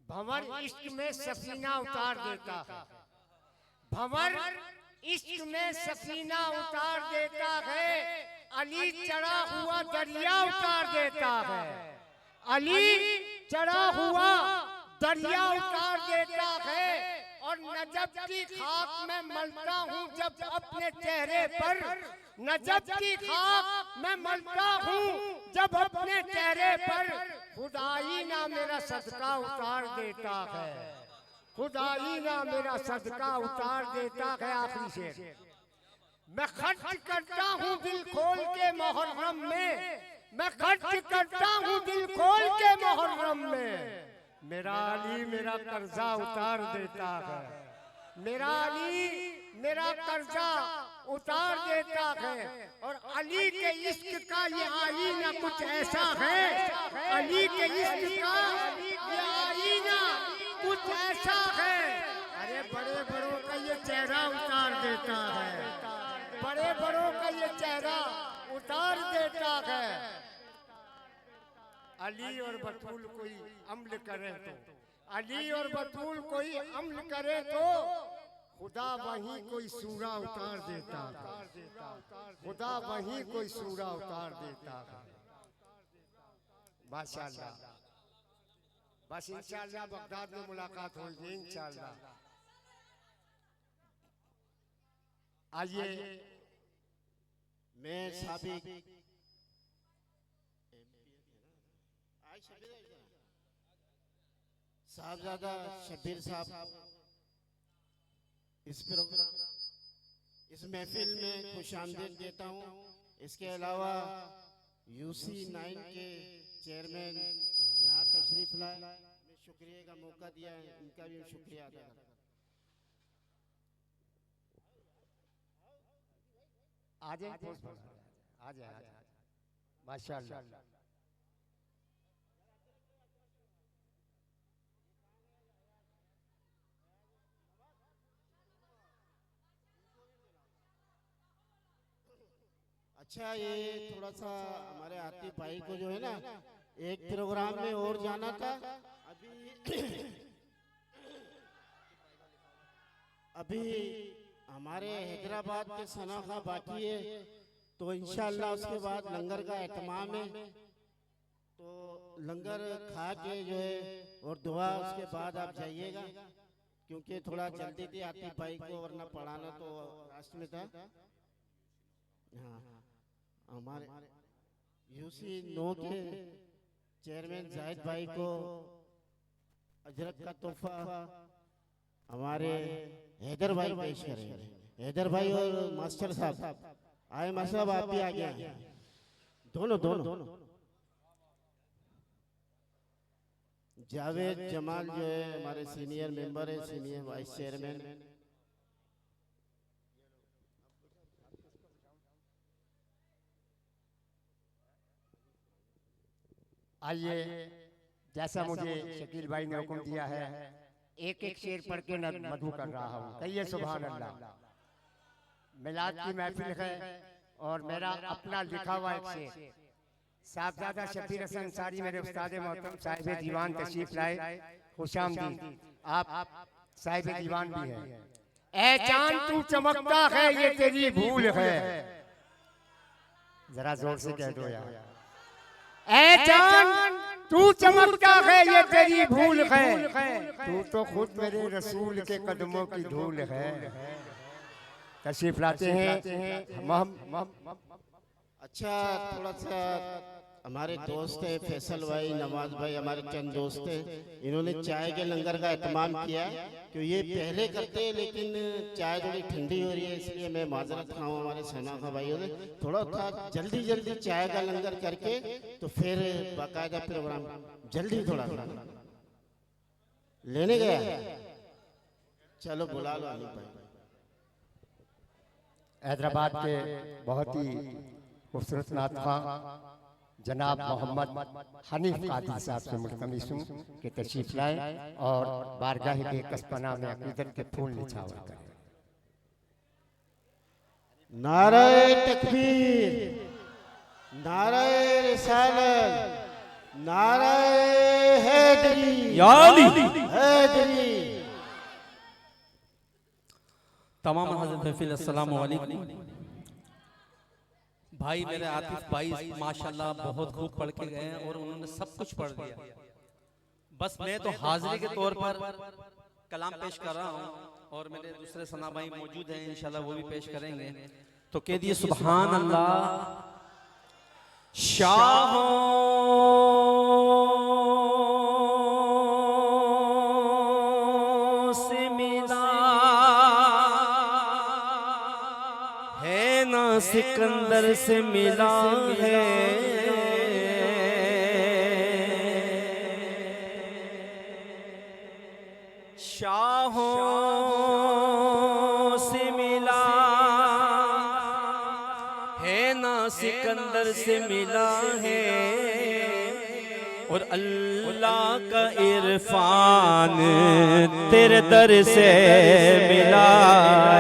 भंवर इश्क में सफीना उतार देता है, भंवर इश्क में सफीना उतार देता है, अली चढ़ा हुआ दरिया उतार देता है, अली चढ़ा हुआ दरिया उतार देता है। और नजब की खाक में मलता हूँ जब अपने चेहरे पर, नजब की खाक में मलता हूँ जब अपने चेहरे पर, खुदाई ना मेरा सदका उतार देता है, खुदाई ना मेरा सदका उतार देता है। आखिरी शेर, मैं खर्च करता हूँ दिल खोल के मुहर्रम में, मैं खर्च करता हूँ दिल खोल के मुहर्रम में, मेरा अली मेरा कर्जा उतार देता है, मेरा अली मेरा कर्जा उतार देता है। और अली के इश्क का ये आईना कुछ ऐसा है, अली के इश्क का ये आईना कुछ ऐसा है। अरे बड़े बड़ों का ये चेहरा उतार देता है, बड़े बड़ों का ये चेहरा उतार देता है। अली और बतूल कोई अम्ल करे तो, अली और बतूल कोई अम्ल करे तो, खुदा वहीं कोई सूरा उतार देता है, खुदा वहीं कोई सूरा उतार देता है। माशाअल्लाह, बस इंशाअल्लाह बगदाद में मुलाकात होगी इंशाअल्लाह। आइए मैं साबिक साहबजादा शब्बीर साहब इस प्रोग्राम इस महफिल में खुशामदीद देता हूँ। इसके अलावा UC9 के चेयरमैन यहाँ तशरीफ लाए, मैं शुक्रिया का मौका दिया है, इनका भी शुक्रिया अदा करता हूँ। आ जाए माशाअल्लाह। अच्छा, ये थोड़ा सा हमारे आतिफ भाई को जो है ना एक प्रोग्राम में और जाना था, अभी हमारे हैदराबाद के सनाखा बाकी है, तो इंशाअल्लाह उसके बाद लंगर का एहतमाम है, तो लंगर खा के जो है और दुआ उसके बाद आप जाइएगा, क्योंकि थोड़ा जल्दी थी आतिफ भाई को, वरना पढ़ाना तो रास्ते में था। हाँ, हमारे UC9 के चेयरमैन जाहिद भाई को अजरक का तोहफा हमारे हैदर भाई पेश करेंगे। हैदर भाई और मास्टर साहब आए, मास्टर साहब आप भी आ गए, दोनों जावेद जमाल जो है हमारे सीनियर मेंबर है, सीनियर वाइस चेयरमैन। आइए, जैसा मुझे शकील भाई ने हुक्म दिया है, एक एक शेर पढ़ के मधु कर रहा हूँ। कहिए सुभान अल्लाह। मिलाद की महफिल है और मेरा अपना लिखा हुआ एक शेर। साहबजादा शब्बीर हसन अंसारी मेरे उस्ताद मोहतरम साहिब दीवान तशरीफ लाए, खुशामदीद। आप साहिब दीवान भी हैं। ऐ चांद तू चमकता है ये तेरी भूल है, जरा जोर से कह दो यार। ऐ चांद तू चमकता है ये तेरी भूल है, तू तो खुद मेरे रसूल के कदमों की धूल है। तशरीफ लाते हैं। अच्छा, थोड़ा सा हमारे दोस्त है फैसल भाई, नवाज भाई, हमारे चंद दोस्त हैं, इन्होंने चाय के लंगर का एहतमाम किया, क्यों ये पहले करते हैं लेकिन चाय थोड़ी ठंडी हो रही है, इसलिए मैं माजरत खाऊँ हमारे सनाखा भाइयों से, थोड़ा था जल्दी चाय का लंगर करके तो फिर बाकायदा प्रोग्राम जल्दी थोड़ा लेने गया। चलो बुला लो अली भाई। हैदराबाद के बहुत ही खूबसूरत नातखा जनाब मोहम्मद हनीफ कादिर साहब से मुल्तमिस हूं कि तशरीफ लाए और बारगाह के कस्बना में अकीदत के फूल निछावर करें। नारे तकबीर, नारे रिसालत, नारे हैदरी याली हैदरी। तमाम हज़रत महफिल अस्सलाम वालेकुम। भाई मेरे आतिफ भाई माशाल्लाह बहुत खूब पढ़ के गए हैं और उन्होंने सब कुछ पढ़ दिया। बस मैं तो हाजिरी के तौर पर कलाम पेश कर रहा हूँ और मेरे दूसरे सना भाई मौजूद हैं, इंशाल्लाह वो भी पेश करेंगे। तो कह दिए सुभान अल्लाह। शाहों से मिला है ना सिकंदर से मिला है, शाहों से मिला है ना सिकंदर से मिला है, और अल्लाह का इरफान तेरे दर से मिला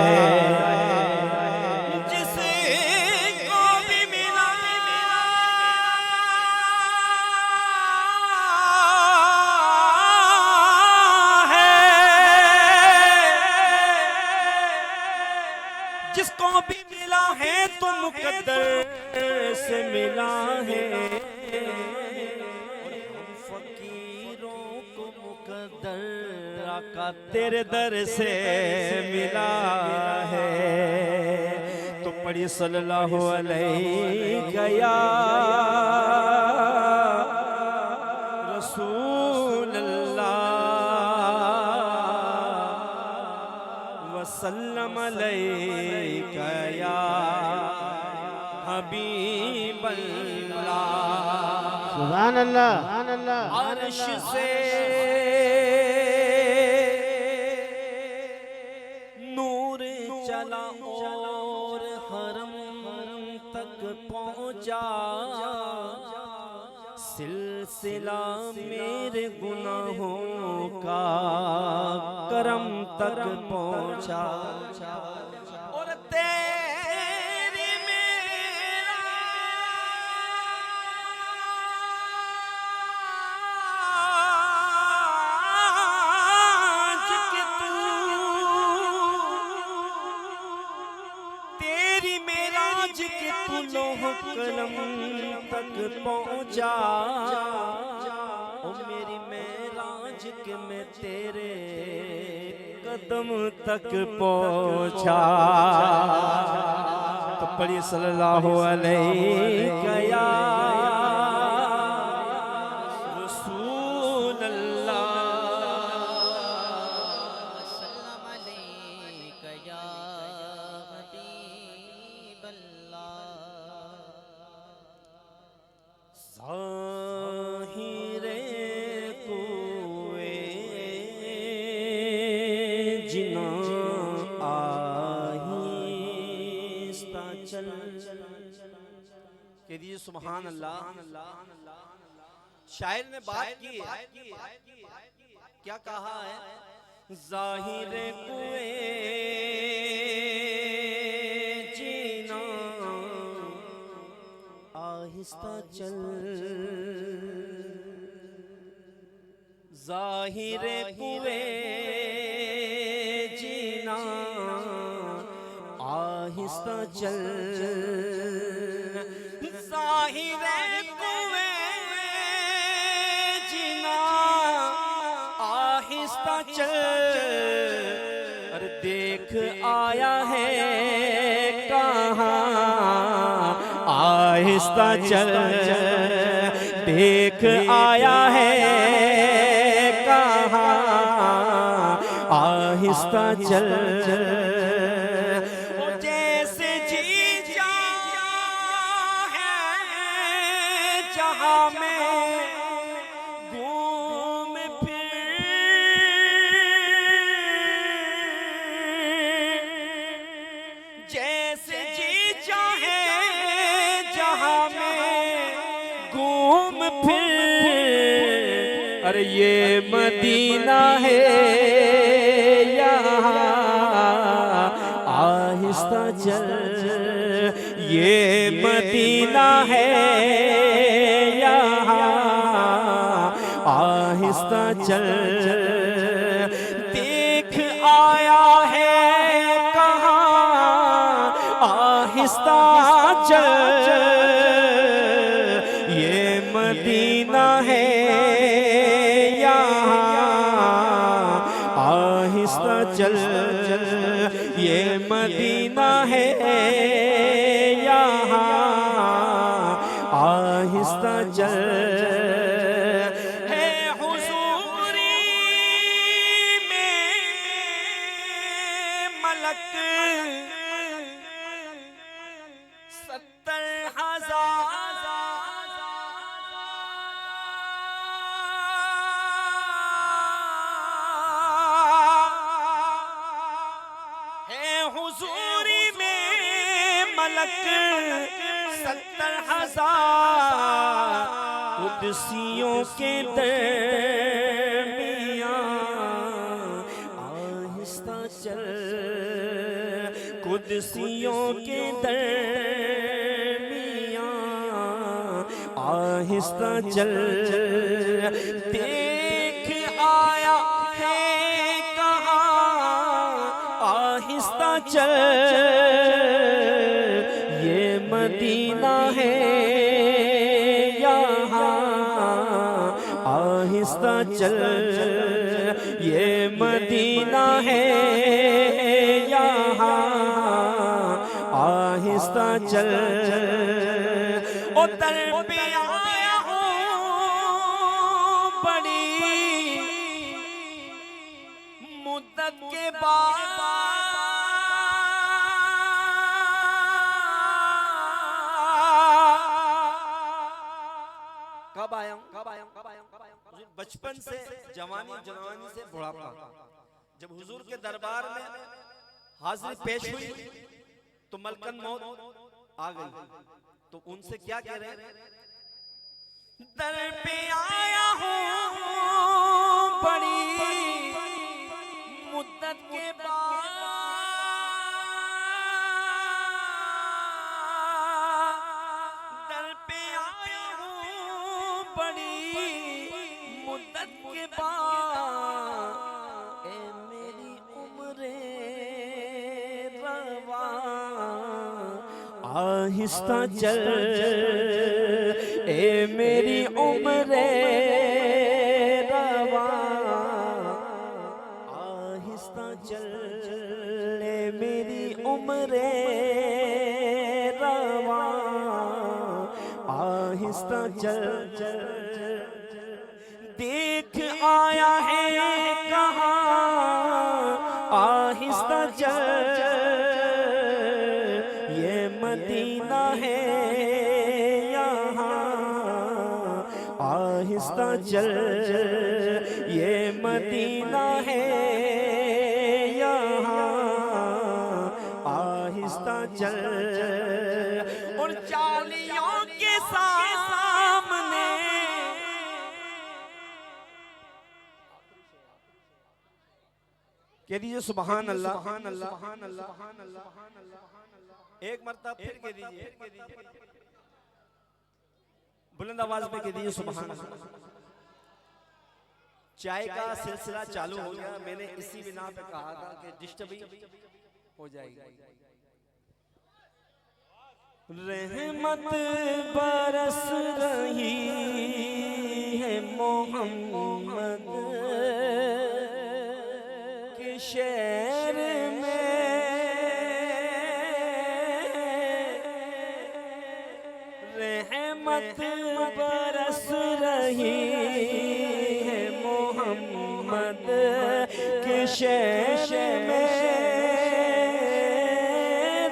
है। जिसको भी मिला है, जिसको भी मिला है तो मुकद्दर से मिला है, फकीरों को मुकद्दर आका तेरे दर से मिला है। तो पढ़िए सल्लल्लाहु अलैहि या रसूल अल्लाह वसल्लम अलैका या हबीब अल्लाह। सुभान अल्लाह सुभान अल्लाह। अर्श से नूर चला और हरम तक पहुंचा, सिलसिला मेरे गुनाहों का करम तक पहुंचा, और तेरी मेरा तेरी मेराज के तू लोह कलम तक पहुंचा, ओ मेरी मेराज के मैं तेरे कदम तक पहुंचा। तो पढ़िए सल्लल्लाहु अलैहि या रसूल अल्लाह। ज़ाहिरे कुए जिना आहिस्ता चल। कह दीजिए सुभान अल्लाह। शायर ने बात की है, क्या कहा है? ज़ाहिरे कुए जिना आहिस्ता चल, ज़ाहिरे कुए जीना आहिस्ता चल, ज़ाहिरे कुए जीना आहिस्ता चल। अरे देख आया है कहाँ आहिस्ता चल, देख आया है कहाँ आहिस्ता चल। ओ जैसे जी जाया है जहाँ में घूम फिर, जैसे जी चाहे जहाँ में घूम फिर। अरे ये मदीना है यहाँ आहिस्ता चल, ये मदीना है यहाँ आहिस्ता चल, देख आया है कहाँ आहिस्ता चल, ये मदीना है आहिस्ता चल, ये मदीना है यहाँ आहिस्ता चल, है हुजूरी में मलक 70,000 हुजूरी में मलक 70,000 कुदसियों के दरमियां आहिस्ता चल, कुदसियों के दरमियां आहिस्ता चल, देख आया है आहिस्ता चल, ये मदीना है यहाँ आहिस्ता चल, ये मदीना है यहाँ आहिस्ता चल, ओ दर पे आया हूँ बड़ी मुद्दत के बाद, कब आया हूं बचपन से जवानी, जवानी से बुढ़ापा। जब हुजूर के दरबार में हाजिरी पेश हुई तो मलकन मौत आ गई, तो उनसे क्या कह रहे हैं, दर पे आया हूं बड़ी मुद्दत के बाद, दर पे आया हूं बड़ी मुद्दत के बाद, ए मेरी उम्रे रवा आहिस्ता चल, ए मेरी उम्रे रवा आहिस्ता चल, ए मेरी उम्रे रवा आहिस्ता चल, देख आया है कहाँ आहिस्ता चल, ये मदीना है यहाँ आहिस्ता चल, ये मदीना है यहाँ आहिस्ता चल, और जालियों के सामने कह दीजिए सुभान अल्लाह, एक मरतबा फिर कह दीजिए, बुलंद आवाज में कह दीजिए सुभान अल्लाह। चाय का सिलसिला चालू हो गया, मैंने इसी बिना पे कहा था कि डिस्टर्बिंग हो जाएगी। रहमत बरस रही है मोहम्मद के शहर में, रहमत बरस रही है मोहम्मद के शहर में,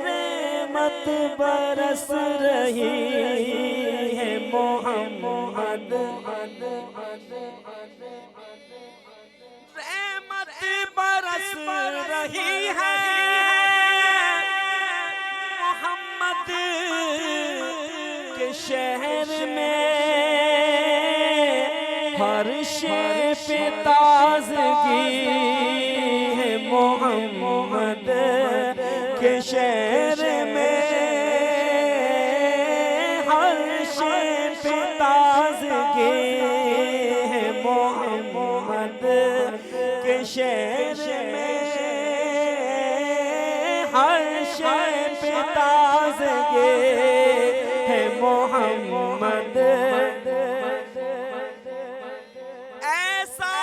रहमत बरस रही है मोहम्मद, रहमत बरस रही है मोहम्मद के शहर में, हर शे पे ताज़गी है मोहम्मद के शहर में, हर शे पे ताज़गी है मोहम्मद के शहर में हर शय पे ताज़गी है मोहम्मद। ऐसा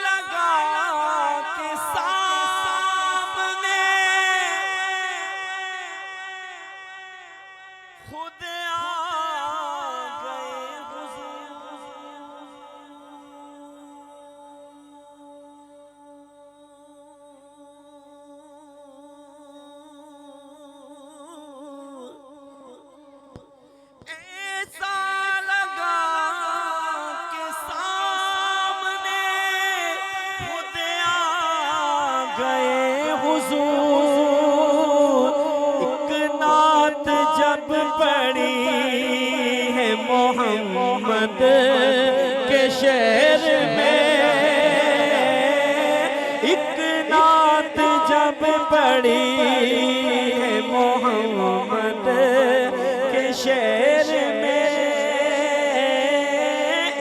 लगा कि सामने खुद आ गए ऐसा लगा कि सामने खुद आ गए हुजूर। एक नात जब पड़ी है मोहम्मद के शहर में, एक नात जब पड़ी है मोहम्मद के शहर में,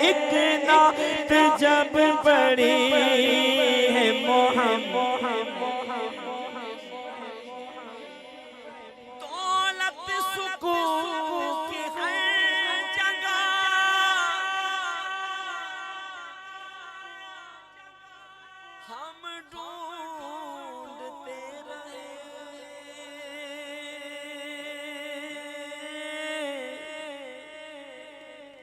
एक नात जब पड़ी है दौलत सुकून की हर जगह हम ढूंढते रहे।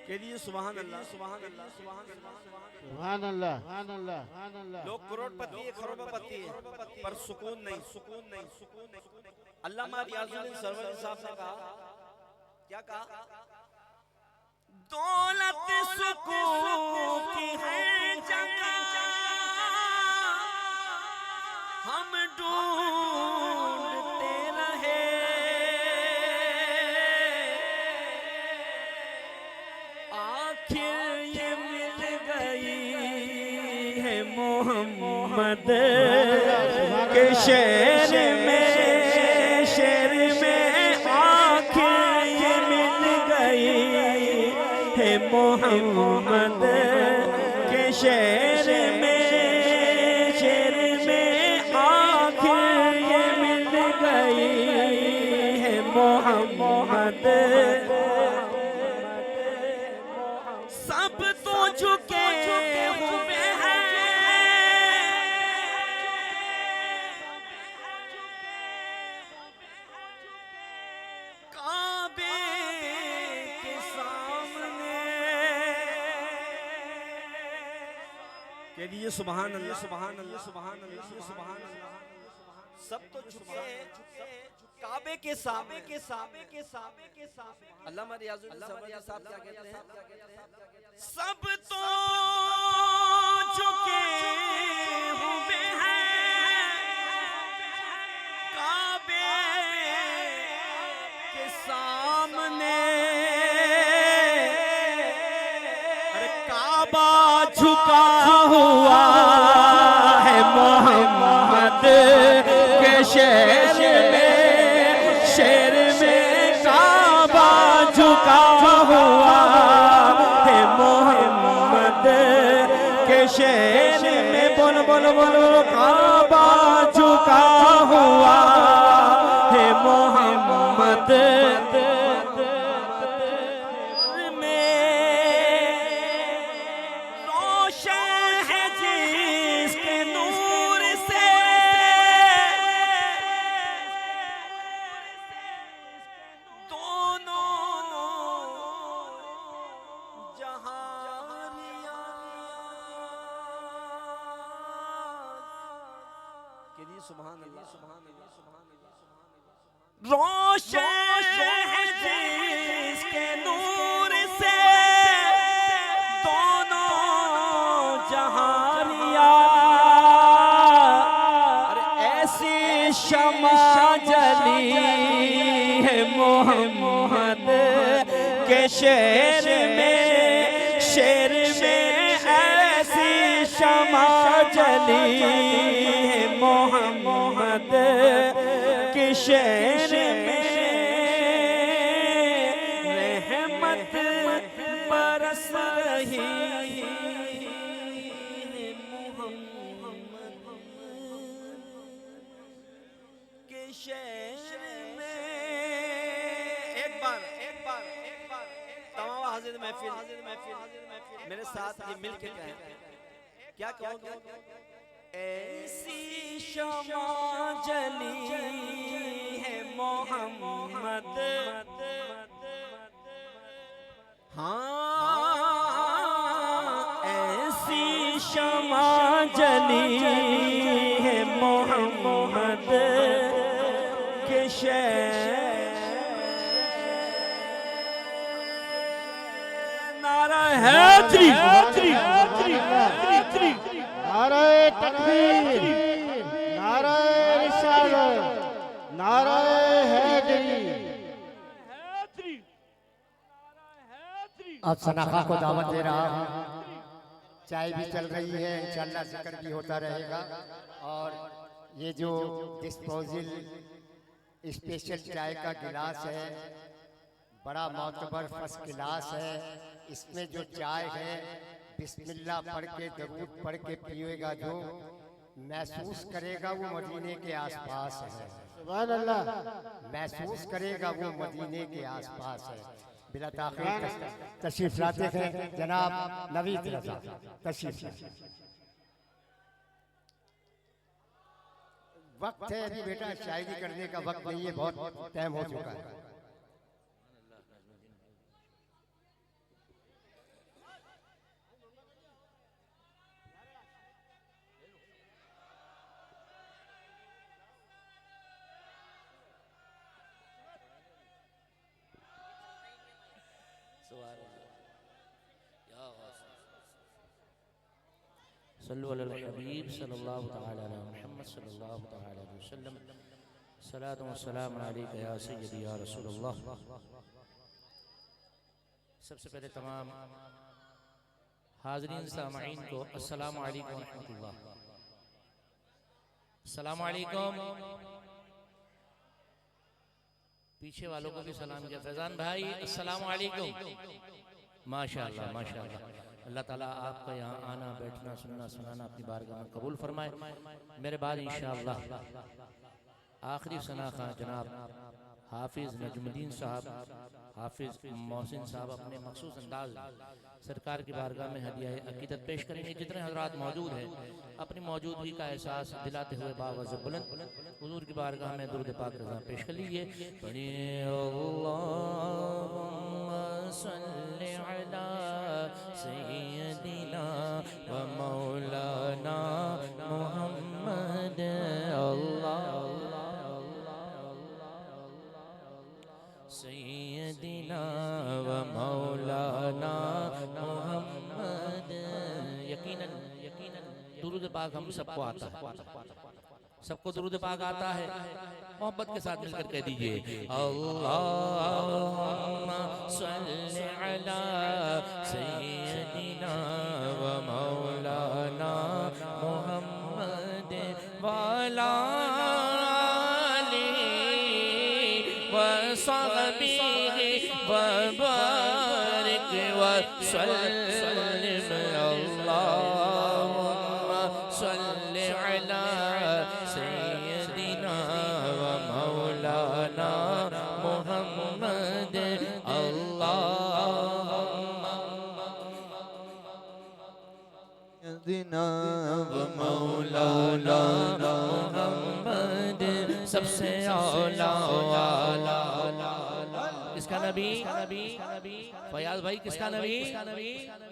कहिए सुभान अल्लाह, सुभान अल्लाह, सुभान अल्लाह, सुभान अल्लाह, सुभान अल्लाह, सुभान अल्लाह। लोग करोड़पति है, खरोड़पति है, पर सुकून नहीं, सुकून नहीं, सुकून नहीं। अल्लामा रियाजुद्दीन सरवरी साहब ने कहा, क्या कहा? दौलत सुकून की हर जगह हम ढूंढते रहे। आखिर ये मिल गई है मोहम्मद के शहर में, शहर में आखिर ये मिल गई है मोहम्मद के शहर में, शहर में आखिर ये मिल गई है मोहम्मद। सब तो झुके हुए हैं, काबे के सामने। कहिए सुभान अल्लाह, सुभान अल्लाह, सुभान अल्लाह, सुभान अल्लाह। सब तो झुके काबे के सामने, के सामने, के सामने, के सामने। अल्लामा रियाजुद्दीन सरवरी साहब क्या कहते हैं? सब तो झुके हुए हैं काबे के सामने। अरे काबा झुका हुआ है मोहम्मद के शहर में, शहर में काबा झुका हुआ है मोहम्मद के शहर में। बोलो बोलो बोलो, काबा झुका हुआ है मोहम्मद में। रोशन है जिसके नूर से सुभान अल्लाह, सुभान अल्लाह, सुभान अल्लाह। रोशन है जिसके नूर से दोनों जहानिया। अरे ऐसी शमा जली है मोहम्मद के शहर में, शहर में ऐसी शमा जली है मोहम्मद के शहर में। रहमत बरस रही महफिल मेरे साथ ये मिल के कहें, क्या कहोगे? ऐसी शमा जली है मोहम्मद, हाँ ऐसी शमा जली है मोहम्मद के नारा हैदरी, नारे तकबीर, नारे रिसालत, नारे हैदरी। अब सनाखा को दावत दे रहा हूँ। चाय भी चल रही है, इंशाल्लाह जिक्र भी होता रहेगा। और ये जो डिस्पोजल स्पेशल चाय का गिलास है, बड़ा मोतबर फर्स्ट क्लास है। इसमें जो चाय है बिस्मिल्लाह पढ़ के दरूद पढ़ के पिएगा, जो महसूस करेगा वो मदीने के आसपास है। सुभान अल्लाह। महसूस करेगा वो मदीने के आसपास है। बिला ताखीर तशरीफ लाते हैं जनाब नवीद रज़ा, तशरीफ लाते। वक्त है अभी बेटा, शायरी करने का वक्त नहीं है, बहुत टाइम हो चुका है। सल्लु अलल हबीब सल्लल्लाहु तआला अलैहि मुहम्मद सल्लल्लाहु तआला अलैहि वसल्लम। सलातु व सलाम अलैका या सय्यदी या रसूलल्लाह। सबसे पहले तमाम हाज़रीन सामईन को अस्सलामु अलैकुम व रहमतुल्लाह। अस्सलामु अलैकुम। पीछे वालों को भी सलाम किया। फैजान भाई अस्सलामु अलैकुम। माशाअल्लाह माशाअल्लाह। अल्लाह ताला आपका यहाँ आना बैठना सुनना सुनाना अपनी बारगाह में कबूल फरमाए। मेरे बाद इंशाअल्लाह आखिरी सनाखा जनाब हाफिज़ नजमुद्दीन साहब, हाफिज़ मोहसिन साहब अपने मखसूस अंदाज सरकार की बारगाह में हदिया अकीदत पेश करेंगे। जितने हजरात मौजूद हैं अपनी मौजूदगी का एहसास दिलाते हुए बावज़ बुलंद हुज़ूर की बारगाह में दुरूद पाक रज़ा पेश कर लीजिए। सल्ले अला सय्यदिना व मौलाना मुहम्मद। सय्यदिना व मौलाना मुहम्मद। यकीनन यकीनन दुरूद पाक हम सबको आता है, सबको दुरूद पाक आता है। मोहब्बत के साथ मिलकर कह दीजिए अल्लाहुम्मा सल्ली अला सय्यदिना व मौलाना मुहम्मद वाला व सहबिही व बारिक व सल्लिम। अल्लाहुम्मा सल्ली अला सय्यदिना व मौलाना मुहम्मद। अल्लाहुम्मा सय्यदिना व मौलाना मुहम्मद। सबसे औला वाला किसका नबी? फयाज भाई किसका नबी?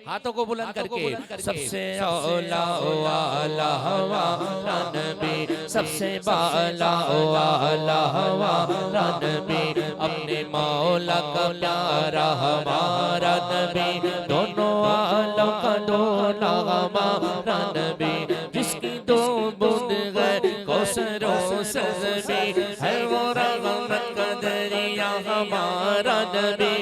हाथों को बुलंद करके सबसे औला वाला हमारा नबी, सबसे बाला वाला हमारा नबी, अपने मौला का प्यारा हमारा नबी, दोनों आलम का डोला हमारा नबी, जिसकी दो बूंद गए कौसरो सजबी है वो रहमत का दरिया हमारा नबी।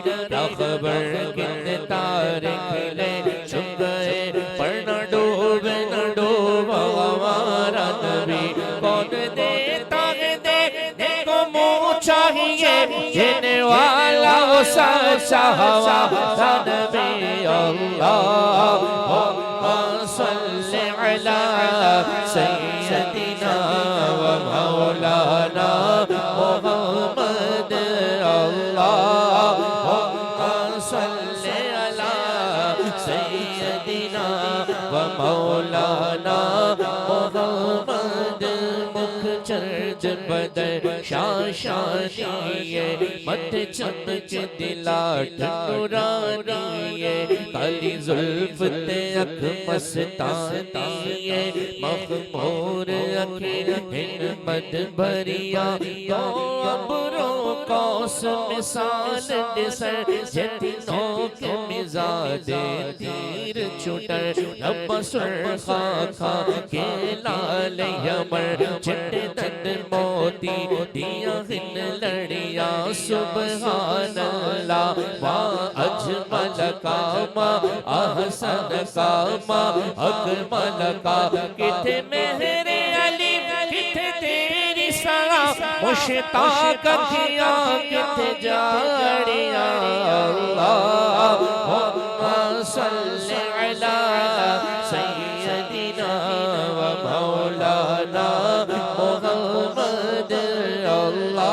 खबर कितने तारे खिले छुप गए पर न डूबे न डूबा हमारा नबी। कौन देता है देखने को मुँह चाहिए, देने वाला वो सच्चा हमारा नबी। अल्लाहुम्मा सल्ली अला सय्यदिना व मौलाना मुहम्मद। अल्लाहुम्मा सल्ली अला व मौलाना मोहम्मद मुख चर्च बदर शाशानिए मत चमक दिलाट नूरानिए काली जुल्फ ते अख मस्तानिए मखमूर अखिर हिम्मत भरिया तो अबरों कौस मिसाल दिसर जतिनों के मिजादे तीर छुटर रब्बा सुरखा खा के लाल यमर चिट्टे दंद मोती दिया हिन लड़िया सुबहान अल्लाह वा अजमल कामा अहसन कामा अकमल का किथे मेहरे अली किथे तेरी सरा मुश्ताक किया किथे जाड़िया अल्लाहुम्मा सल्ली अला सय्यदिना व मौलाना मुहम्मद अल्लाहुम्मा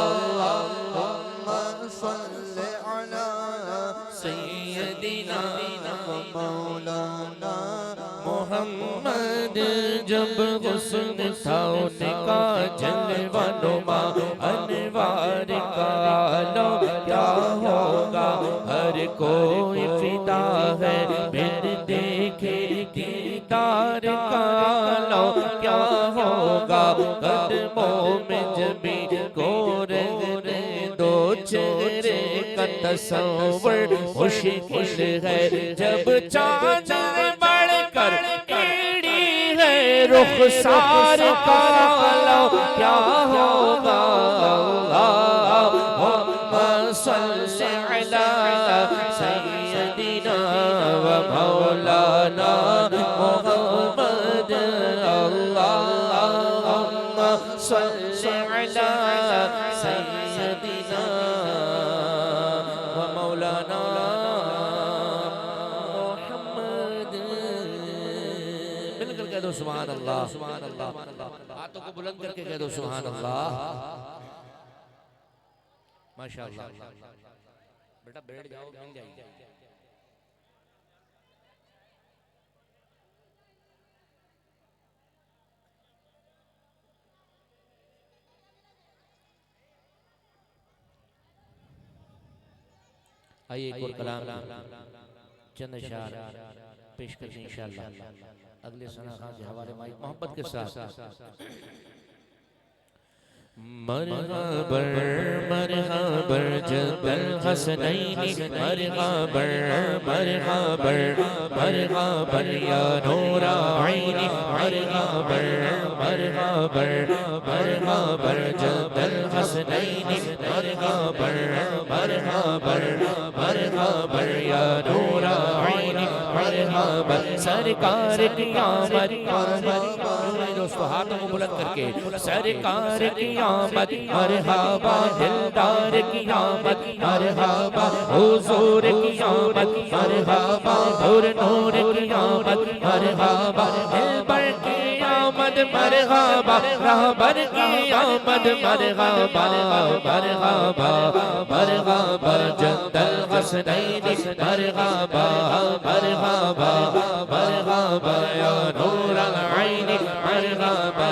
सल्ली अला सय्यदिना व मौलाना मोहम्मद जब हुस्न था उनका जलवा नुमा अनवार का लो क्या होगा हर कोई फिदा है बिन देखे दीदार का लो क्या होगा कदमों में जबी गोरे दो चेहरे का तस्वर मुश्किल है जब चांद बढ़कर रुखसार का लो क्या होगा अल्लाहुम्मा सल्ली अला सय्यदिना व मौलाना मुहम्मद अल्लाहुम्मा सल्ली अला सय्यदिना व मौलाना कह दो सुभान अल्लाह हाथों को बुलंद करके कह दो सुभान अल्लाह माशाअल्लाह बेटा बैठ जाओ मिल जाएगी आइए एक और कलाम चंद अशआर पेश करते हैं इंशाअल्लाह अगले सना खान के हवाले माइक मोहब्बत के साथ मरहबर मरहबर जबल हसनैनी मरहबर मरहबर मरहबर या नूरा आईनी मरहबर मरहबर मरहबर जबल हसनैनी मरहबर मरहबर मरहबर या नूरा आईनी मरहबर सरकार की आमद दोस्तों हाथों को बुलंद करके सरकार की आमद मरहबा दिलदार की आमद मरहबा हुजूर की आमद मरहबा नूर नूर की आमद मरहबा दिलबर की आमद मरहबा रहबर की आमद मरहबा मरहबा मरहबा जद्दल हसनैनी मरहबा मरहबा मरहबा या नूर अलैनी मरहबा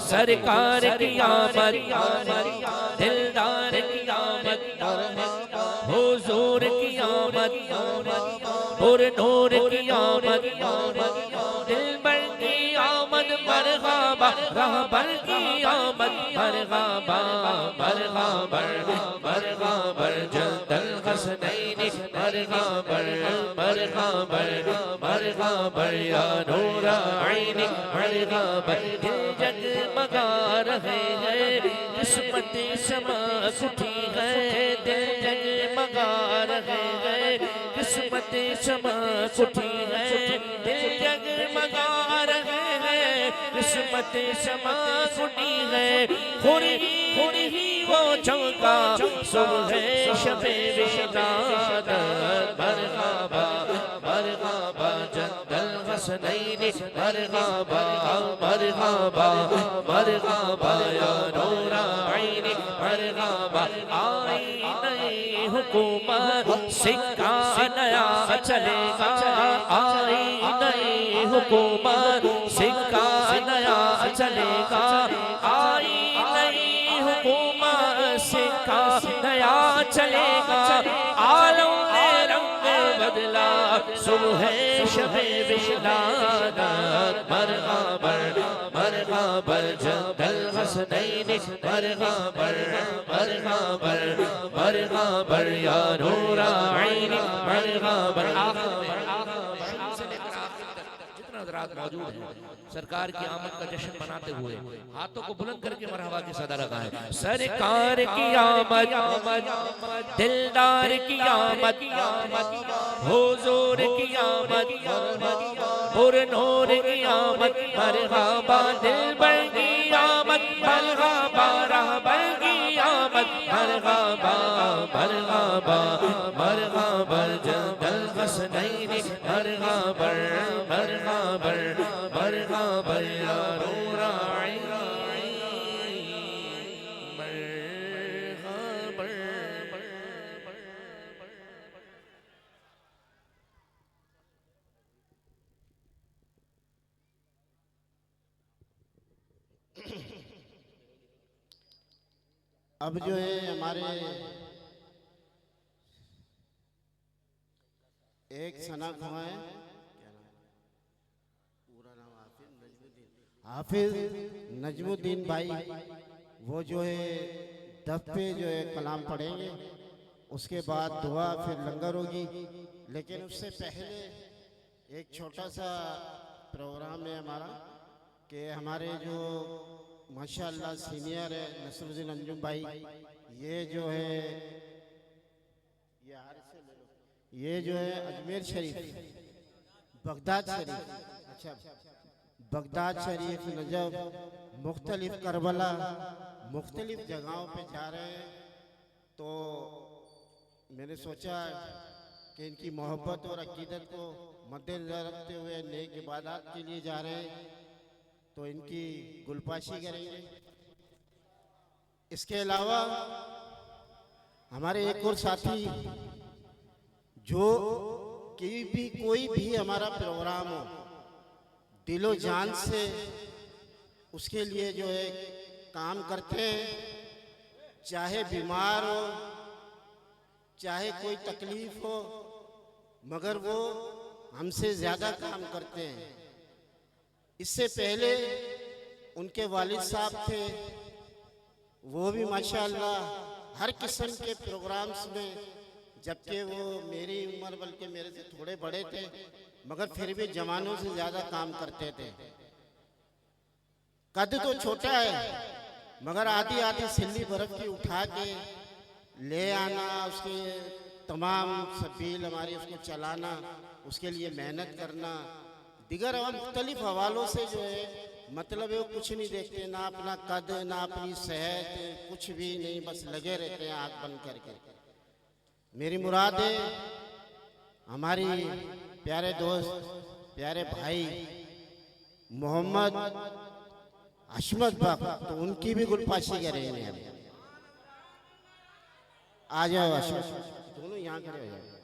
सरकार की आमद, दिलदार की आमद, हुजूर की आमद, और नूर की आमद, दिलबर की आमद, मरहबा रहबर की आमद, मरहबा मरहबा मरहबा जल्दल हसनैनी, मरहबा मरहबा मरहबा या नूर आईनी, मरहबा दिल जगमगा रहे हैं, किस्मत शमा उठी है, दिल जगमगा रहे हैं, किस्मत शमा उठी है, दिल जगमगा रहे हैं, किस्मत शमा उठी है, खुरी ही वो चौका सुबह शबे विशादत, मरहबा मरहबा जंदल हसनैनी, मरहबा मरहबा मरहबा या नूर आईनी, मरहबा आई नई हुकूमत, सिक्का नया चलेगा, आई नई हुकूमत, सिक्का नया चलेगा, आई नई हुकूमत, सिक्का नया चलेगा, आलम ने रंग बदला, सुबह शबे विशादत, मरहबा मरहबा जंदल हसनैनी, मरहबा मरहबा मरहबा या नूर आईनी, मरहबा। जितना हज़रात मौजूद हैं सरकार की आमद का जश्न मनाते हुए हाथों को बुलंद करके मरहबा की सदा लगाएं। सरकार की आमद, दिलदार की आमद, हुजूर की आमद, और नूर की आमद, मरहबा दिलबर की आमद, मरहबा रहबर की आमद, मरहबा मरहबा मरहबा जंदल हसनैनी, मरहबा मरहबा मरहबा या नूर आईनी, मरहबा। अब जो है हमारे एक सना हुआ है, पूरा नाम हाफिज नजमुद्दीन भाई, वो जो है दफ पे जो है कलाम पढ़ेंगे, उसके बाद दुआ फिर लंगर होगी। लेकिन उससे पहले एक छोटा सा प्रोग्राम है हमारा कि हमारे जो माशाअल्लाह सीनियर है नसरुद्दीन अंजुम भाई, ये जो है ये जो है अजमेर शरीफ, बगदाद शरीफ, अच्छा बगदाद शरीफ, नजफ, मुख्तलिफ करबला, मुख्तलिफ जगहों पे जा रहे हैं। तो मैंने सोचा कि इनकी मोहब्बत और अकीदत को मद्देनजर रखते हुए नेक इबादत के लिए जा रहे हैं, तो इनकी गुलपाशी करेंगे। इसके अलावा हमारे एक और साथी जो कोई भी हमारा प्रोग्राम हो दिलो जान से उसके लिए जो है काम करते हैं, चाहे बीमार हो चाहे कोई तकलीफ हो, मगर वो हमसे ज़्यादा काम करते हैं। इससे पहले उनके वालिद साहब थे, वो भी माशाअल्लाह हर किस्म के प्रोग्राम्स में, जबकि वो मेरी उम्र बल्कि मेरे से थोड़े बड़े थे, मगर फिर भी जवानों से ज़्यादा काम करते थे। कद तो छोटा है, मगर आधी आधी सिल्ली बर्फ़ की उठा के ले आना, उसके तमाम सबील हमारी उसको चलाना, उसके लिए मेहनत करना, दिगर और मुख्तलिफ हवालों से जो है मतलब है वो कुछ नहीं देखते, ना अपना कद ना अपनी सेहत, कुछ भी नहीं, बस लगे रहते हैं आँख बंद करके। मेरी मुराद है हमारी प्यारे दोस्त प्यारे भाई मोहम्मद अशमत बाप, तो उनकी भी गुलपाशी करेंगे हम। आ जाओ अशमत, दोनों यहाँ खड़े हो जाओ।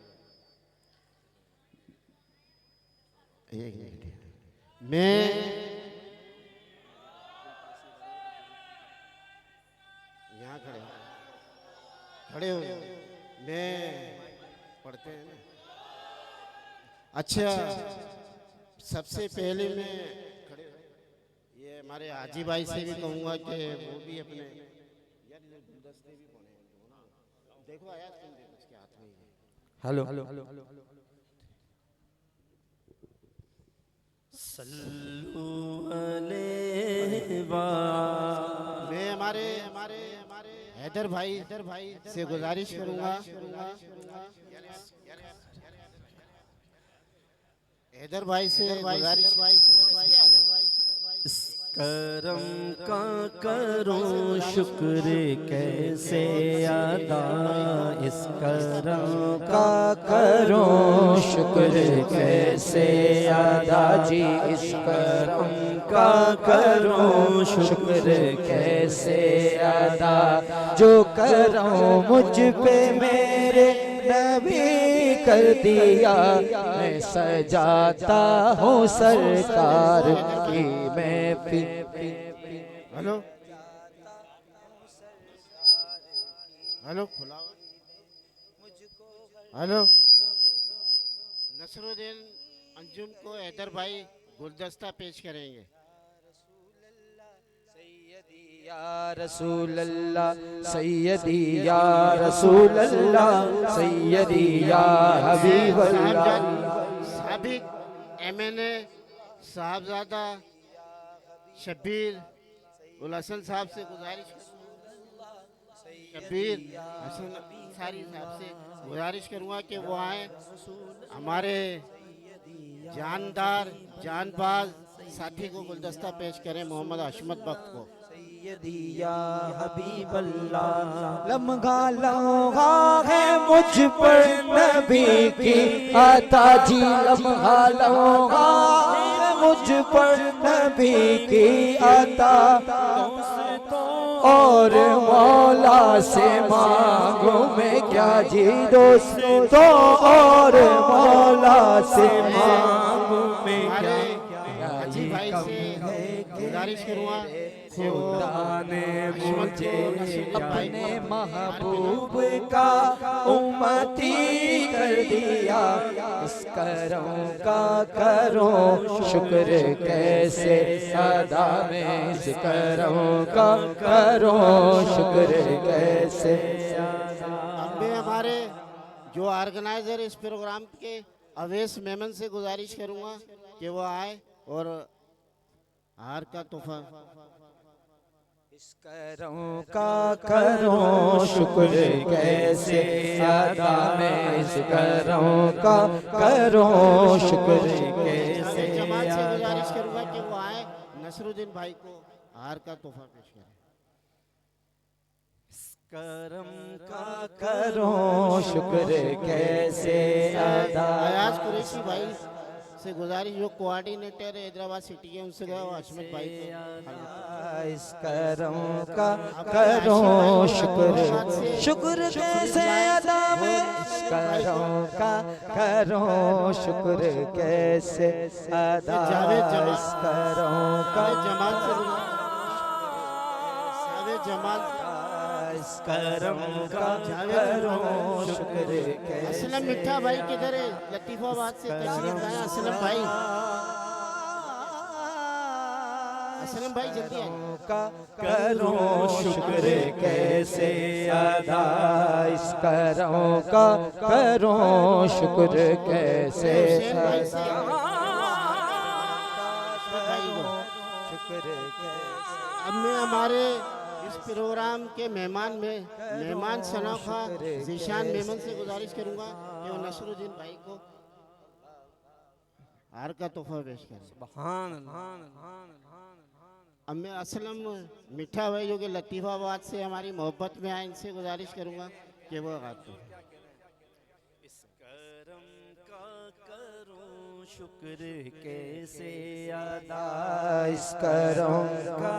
एक मिनट, मैं यहाँ खड़े हो, खड़े हो, मैं पढ़ते हैं ना। अच्छा, सबसे पहले मैं खड़े हो, ये हमारे हाजी भाई से भी कहूँगा कि वो भी अपने यार ये गुलदस्ते भी बने हैं ना, देखो आया तुम देखो उसके हाथ में हेलो मैं हमारे हैदर भाई से गुजारिश करूंगा, हैदर भाई से गुजारिश, इस करम का करो शुक्र कैसे अदा, इस करम का करो शुक्र कैसे अदा जी, इस करम का करो शुक्र कैसे अदा, जो करो मुझ पे मेरे नबी कर दिया, मैं सजाता हूँ सरकार की महफिल। हेलो हेलो खुला, हेलो नसरुद्दीन अंजुम को हैदर भाई गुलदस्ता पेश करेंगे। या रसूल अल्लाह सैयदी, या रसूल अल्लाह सैयदी, या हबीब अल्लाह। साबिक एमएनए साहबजादा शब्बीर उल हसन साहब से गुजारिश, शब्बीर हसन अंसारी साहब से गुजारिश करूंगा कि वो आए, हमारे जानदार जानबाज साथी को गुलदस्ता पेश करें, मोहम्मद अशमत बख्त को। या हबीब अल्लाह, लम्हा लम्हा है मुझ पर नबी की आता जी, लम्हा लम्हा है मुझ पर नबी की आता, और मौला से मांगू मैं क्या जी दोस्तों, और मौला से मांगू मैं क्या, हाजी भाई से गुजारिश करूंगा, खुदा ने मुझे अपने महबूब का उम्मती कर दिया, इस करम का करो शुक्र कैसे अदा, में इस करम का करो शुक्र कैसे। अब मैं हमारे जो ऑर्गेनाइजर इस प्रोग्राम के अवैस मेमन से गुजारिश करूंगा कि वो आए और हार का तोहफा। इस करम का करो शुक्र कैसे अदा, में इस करम का करो शुक्र कैसे। जमात से गुजारिश करूंगा कि वो आए, नसरुद्दीन भाई को हार का तोहफा पेश करें। करम का करो शुक्र कैसे अदा। अयाज कुरैशी भाई से गुजारिश, जो कोऑर्डिनेटर हैदराबाद सिटी के, उनसे गया अशमत भाई को। इस करम का करो शुक्र, शुक्र कैसे अदा, में इस करम का करो शुक्र कैसे अदा, इस करम का जमात से जमात इस करम का करो शुक्र कैसे। असलम मिठा भाई किधर है? लतीफाबाद से तशरीफ लाए असलम भाई, असलम भाई जल्दी आए। का करो शुक्र कैसे अदा, इस करम का करो शुक्र कैसे अदा, शुक्र कैसे। अब मैं हमारे इस प्रोग्राम के मेहमान शनाखा जीशान मेमन से गुजारिश करूंगा कि वो नसरुद्दीन भाई को हार का तोहफा पेश करें। अब मैं असलम मिठा भाई जो कि लतीफाबाद से हमारी मोहब्बत में आए, इनसे गुजारिश करूंगा कि वो गाते हैं। इस करम का करो शुक्र कैसे अदा, इस करम का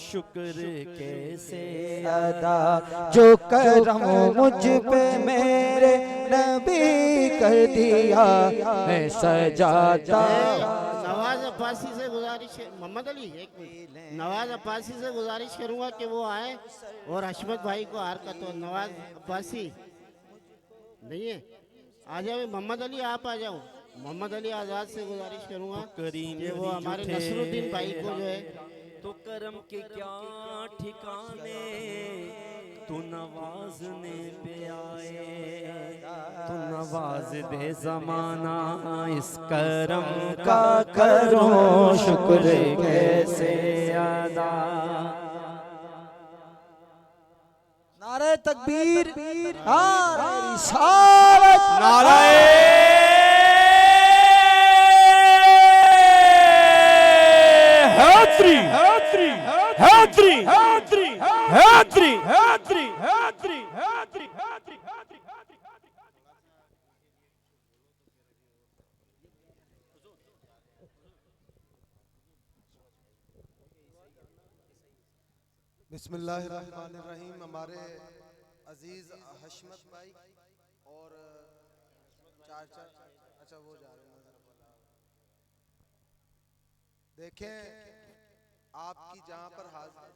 शुक्र कैसे अदा, जो करम मुझ पे मेरे नबी कर दिया, मैं सजाता। नवाज अब्बासी से गुजारिश गुजारिश है, मोहम्मद अली एक मिनट, नवाज अब्बासी से गुजारिश करूंगा कि वो आए और हशमत भाई को हार का तो नवाज अब्बासी नहीं है, आ जाओ मोहम्मद अली, आप आ जाओ। मोहम्मद अली आज़ाद से गुजारिश करूंगा कि वो हमारे नसरुद्दीन भाई को जो है तो करम के क्या ठिकाने, तू नवाजने पे आए, तू नवाज दे ज़माना इस करम का करो शुक्र कैसे अदा। नारे तकबीर, नारे रिसालत, हैदरी हैदरी हैदरी हैदरी हैदरी हैदरी हैदरी हैदरी हैदरी। बिस्मिल्लाहिर्रहमानिर्रहीम। हमारे अजीज हशमत भाई और चाचा, अच्छा वो जा रहे हैं। देखें आपकी जहां पर हाजिर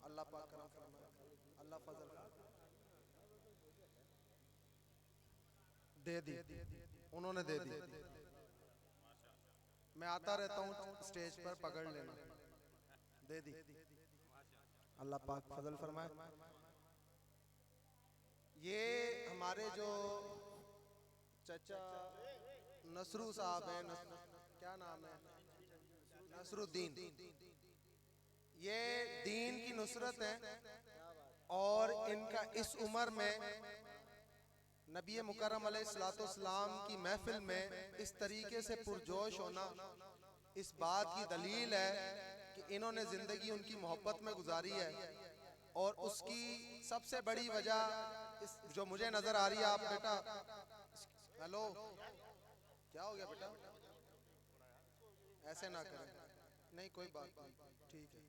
अल्लाह पाक करम फरमाए, अल्लाह फजल दे दी, उन्होंने दे दी। मैं आता रहता हूँ स्टेज पर, पकड़ लेना, दे दी, अल्लाह पाक फजल फरमाए। ये हमारे जो चचा नसरू साहब हैं, क्या नाम है, नसरुद्दीन, ये दीन की नुसरत है और इनका इस उम्र में नबी मुकर्रम अलैहिस्सलाम की महफिल में इस तरीके से पुरजोश होना इस बात की दलील है कि इन्होंने जिंदगी उनकी मोहब्बत में गुजारी है। और उसकी सबसे बड़ी वजह इस जो मुझे नजर आ रही है, आप बेटा, हेलो, क्या हो गया बेटा, ऐसे ना करें, नहीं कोई बात नहीं, ठीक है।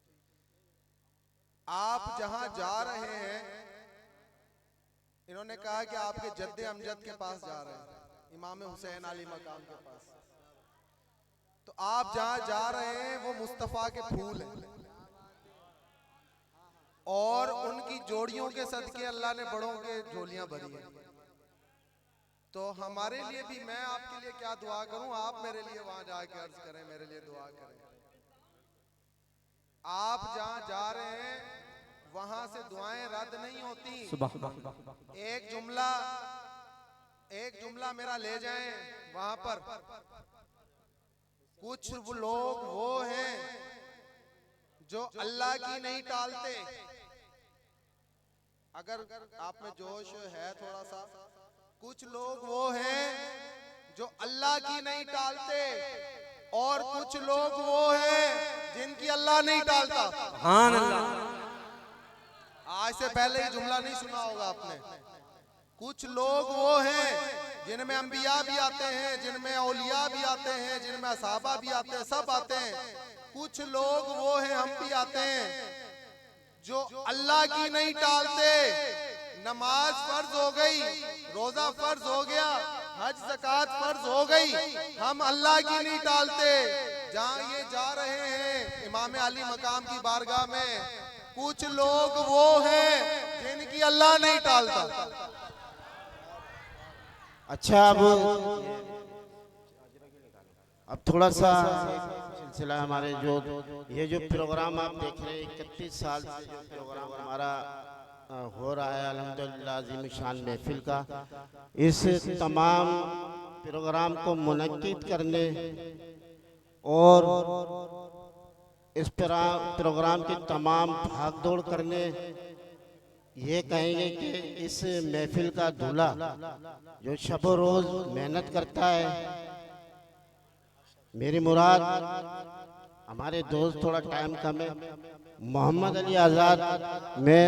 आप जहां जा रहे हैं, इन्होंने कहा कि आपके जद्दे अमजद के पास जा रहे हैं, इमाम हुसैन अली मकाम के पास। तो आप जहां जा रहे हैं वो मुस्तफा के फूल हैं और उनकी जोड़ियों के सदके अल्लाह ने बड़ों के झोलियां भरी हैं। तो हमारे लिए भी, मैं आपके लिए क्या दुआ करूं, आप मेरे लिए वहां जाके अर्ज करें, मेरे लिए दुआ करें। आप जहां जा रहे हैं वहां से दुआएं रद्द नहीं होती। एक जुमला मेरा ले जाएं वहां पर। कुछ वो लोग वो हैं जो अल्लाह की नहीं टालते। अगर आप में जोश है थोड़ा सा, कुछ लोग वो हैं जो अल्लाह की नहीं टालते और कुछ लोग वो हैं जिनकी अल्लाह नहीं टालता। सुभान अल्लाह। आज से पहले ये जुमला नहीं सुना होगा आपने। कुछ लोग वो हैं जिनमें अंबिया भी आते हैं, जिनमें औलिया भी आते हैं, जिनमें असहाबा भी आते हैं, सब आते हैं। कुछ लोग वो हैं, हम भी आते हैं, जो अल्लाह की नहीं टालते। नमाज फर्ज हो गई, रोजा फर्ज हो गया, हज ज़कात फर्ज हो गई, हम अल्लाह की नहीं टालते। जहां ये जा रहे हैं इमाम अली मकाम की बारगाह में, कुछ लोग वो हैं जिनकी अल्लाह नहीं टालता। अच्छा, अब थोड़ा सा सिलसिला हमारे जो ये जो प्रोग्राम आप देख रहे हैं, 31 साल से जो प्रोग्राम हमारा हो रहा है अल्हम्दुलिल्लाह अज़ीम शान महफिल का, इस तमाम प्रोग्राम को मुनक्किद करने और इस प्रोग्राम की तमाम भागदौड़ करने, ये कहेंगे कि इस महफिल का दूल्हा जो शब रोज मेहनत करता है, मेरी मुराद, हमारे दोस्त थोड़ा टाइम कम है, मोहम्मद अली आज़ाद, मैं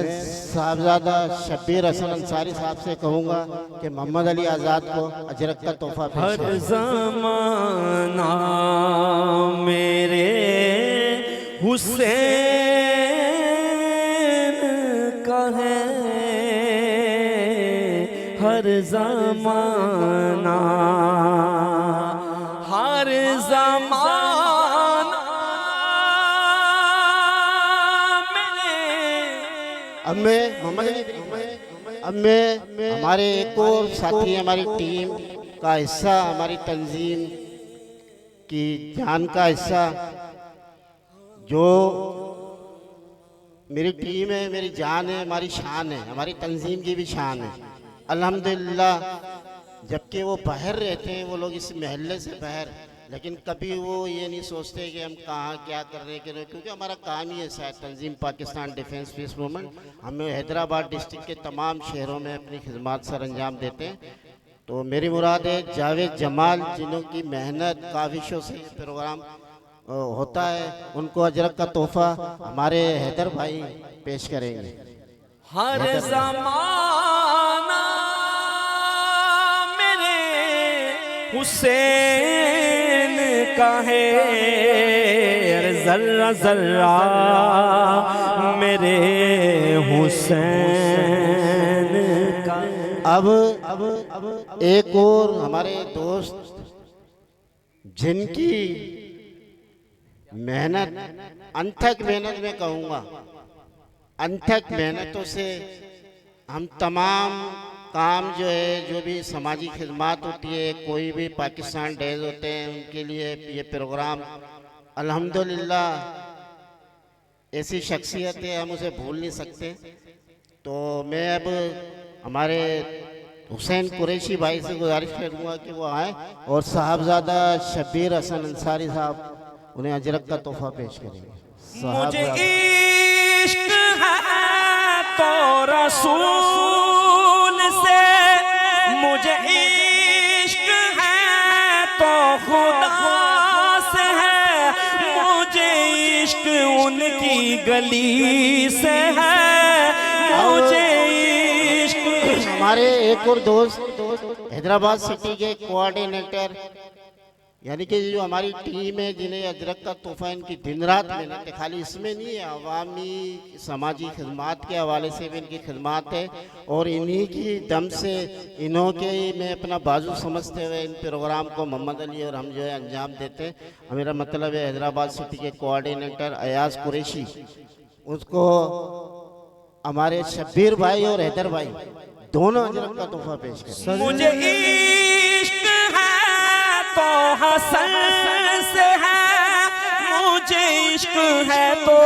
साहबजादा शब्बीर हसन अंसारी साहब से कहूँगा कि मोहम्मद अली आज़ाद को अजरक का तोहफा पेश हर ज़माना मेरे हुसैन का है, हर ज़माना अब मैं मोहम्मद अली, अब मैं हमारे एक और साथी हमारी टीम का हिस्सा, हमारी तंजीम की जान का हिस्सा, जो मेरी टीम है, मेरी जान है, हमारी शान है, हमारी तंजीम की भी शान है अल्हम्दुलिल्लाह। जबकि वो बाहर रहते हैं, वो लोग इस महल्ले से बाहर, लेकिन कभी वो ये नहीं सोचते कि हम कहाँ क्या कर रहे हैं, क्योंकि हमारा काम ही ऐसा है। तंजीम पाकिस्तान डिफेंस पीस मूवमेंट, हम हैदराबाद डिस्ट्रिक्ट के तमाम शहरों में अपनी खिदमत सर अंजाम देते हैं। तो मेरी मुराद है जावेद जमाल, जिन्हों की मेहनत काविशों से ये प्रोग्राम होता है, उनको अजरक का तोहफा हमारे हैदर भाई पेश करेंगे। हर ज़माना मेरे हुसैन का है, हर ज़र्रा ज़र्रा मेरे हुसैन का। अब एक और हमारे दोस्त जिनकी मेहनत, अनथक मेहनत में कहूँगा, अनथक मेहनतों से हम तमाम काम जो है, जो भी समाजी खिदमत होती है, कोई भी पाकिस्तान डेज होते हैं, उनके लिए ये प्रोग्राम अल्हम्दुलिल्लाह ऐसी शख्सियत है, हम उसे भूल नहीं सकते। तो मैं अब हमारे हुसैन कुरैशी भाई से गुजारिश करूँगा कि वो आए और साहबजादा शब्बीर हसन अंसारी साहब उन्हें अजरक का तोहफा पेश करेंगे। मुझे इश्क है तो रसूल से, मुझे इश्क है तो खुदा से है, मुझे इश्क उनकी गली से है, मुझे इश्क। हमारे एक और दोस्त हैदराबाद सिटी के कोऑर्डिनेटर, यानी कि जो हमारी टीम है, जिन्हें अजरक का तोहफा, इनकी दिन रात मेहनत है, खाली इसमें नहीं है, अवामी समाजी खिदमत के हवाले से भी इनकी खिदमत है। और इन्हीं की दम से, इन्हों के ही मैं अपना बाजू समझते हुए इन प्रोग्राम को मोहम्मद अली और हम जो है अंजाम देते हैं। मेरा मतलब है हैदराबाद सिटी के कोऑर्डिनेटर अयाज कुरैशी, उसको हमारे शब्बीर भाई और हैदर भाई दोनों अजरक का तोहफा पेश करें। मुझे इश्क है तो हसन से है, मुझे इश्क है तो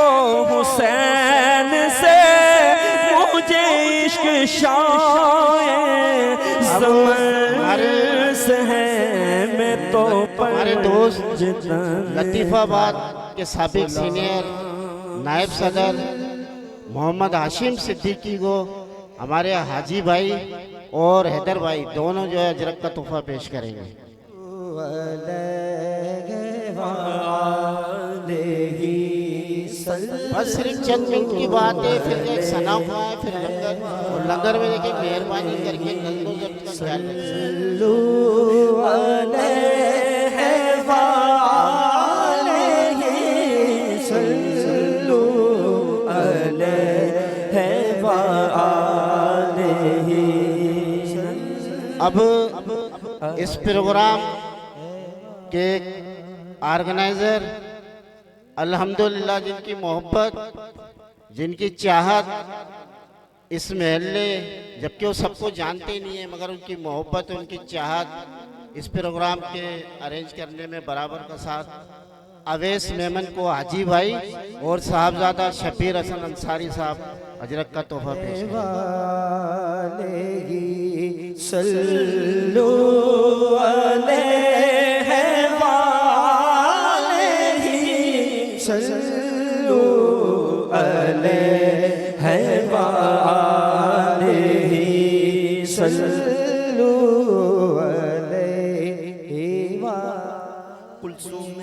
हुसैन से, मुझे इश्क शाये ज़मन से है, मैं तो हमारे दोस्त लतीफ़ाबाद के साबिक सीनियर नायब सदर मोहम्मद हाशिम सिद्दीकी को हमारे हाजी भाई और हैदर भाई दोनों जो है अजरक का तोहफा पेश करेंगे। बस सिर्फ चंद मिनट की बात है, फिर एक सना हुआ है, फिर लंगर, और लंगर में देखिए मेहरबानी करके नंदो जब का ख्याल अब इस प्रोग्राम के ऑर्गेनाइजर अल्हम्दुलिल्लाह, जिनकी मोहब्बत, जिनकी चाहत इस महल्ले, जबकि वो सबको जानते नहीं है, मगर उनकी मोहब्बत, उनकी चाहत इस प्रोग्राम के अरेंज करने में बराबर का साथ अवैस मेमन को हाजी भाई और साहबजादा शब्बीर हसन अंसारी साहब अजरक का तोहफा पेश